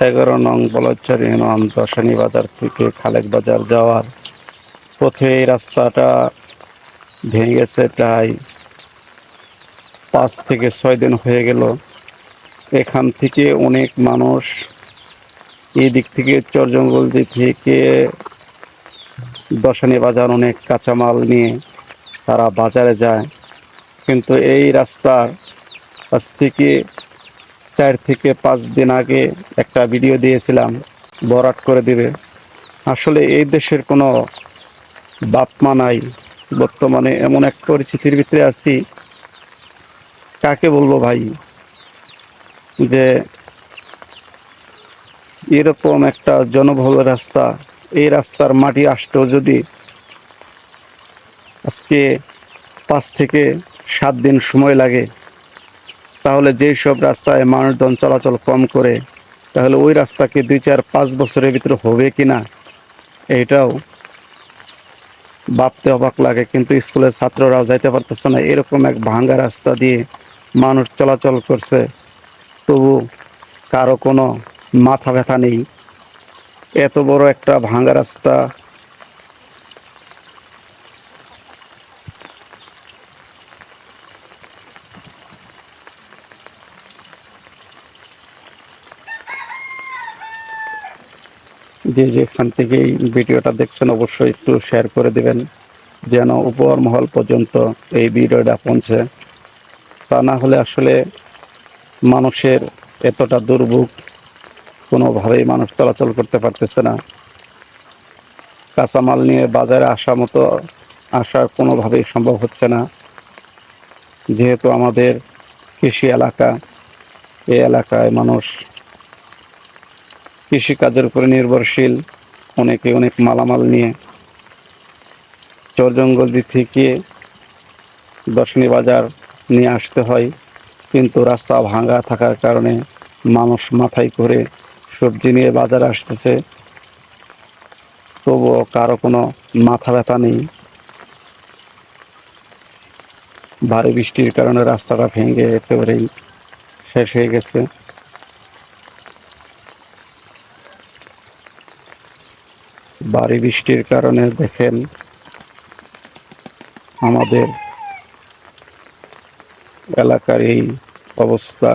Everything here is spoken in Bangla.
11 নং বলচ্চর ইউনিয়ন দশানী বাজার থেকে খালেক বাজার যাওয়ার পথে এই রাস্তাটা ভেঙে গেছে প্রায় 5 থেকে 6 দিন হয়ে গেল। এখান থেকে অনেক মানুষ এই দিক থেকে চরজঙ্গল দিক থেকে দশানী বাজার অনেক কাঁচামাল নিয়ে তারা বাজারে যায়, কিন্তু এই রাস্তার আজ থেকে 4 থেকে 5 দিন আগে একটা ভিডিও দিয়েছিলাম, বরাট করে দিবে। আসলে এই দেশের কোনো বাপ মা নাই। বর্তমানে এমন এক পরিস্থিতির ভিতরে আছি, কাকে বলবো ভাই, যে এরকম একটা জনবহুল রাস্তা, এই রাস্তার মাটি আসতেও যদি আজকে 5 থেকে 7 দিন সময় লাগে, তাহলে যেই সব রাস্তায় মানুষজন চলাচল কম করে, তাহলে ওই রাস্তাকে 2-4-5 বছরের ভিতরে হবে কিনা এইটাও ভাবতে অবাক লাগে। কিন্তু স্কুলের ছাত্ররাও যাইতে পারতেছে না, এরকম এক ভাঙ্গা রাস্তা দিয়ে মানুষ চলাচল করছে, তবু কারো কোনো মাথা ব্যথা নেই। এত বড় একটা ভাঙ্গা রাস্তা যে যেখান থেকে এই ভিডিওটা দেখছেন অবশ্যই একটু শেয়ার করে দিবেন, যেন উপর মহল পর্যন্ত এই ভিডিওটা পৌঁছে। তা না হলে আসলে মানুষের এতটা দুর্ভোগ, কোনোভাবেই মানুষ চলাচল করতে পারতেছে না। কাঁচামাল নিয়ে বাজারে আসা কোনোভাবেই সম্ভব হচ্ছে না, যেহেতু আমাদের কৃষি এলাকা। এই এলাকায় মানুষ কৃষিকাজের উপরে নির্ভরশীল। অনেকে অনেক মালামাল নিয়ে চরজঙ্গল থেকে দশনী বাজার নিয়ে আসতে হয়, কিন্তু রাস্তা ভাঙা থাকার কারণে মানুষ মাথায় করে সবজি নিয়ে বাজারে আসতেছে, তবুও কারো কোনো মাথা ব্যথা নেই। ভারী বৃষ্টির কারণে রাস্তাটা ভেঙে একেবারেই শেষ হয়ে গেছে। ভারী বৃষ্টির কারণে দেখেন আমাদের এলাকার এই অবস্থা।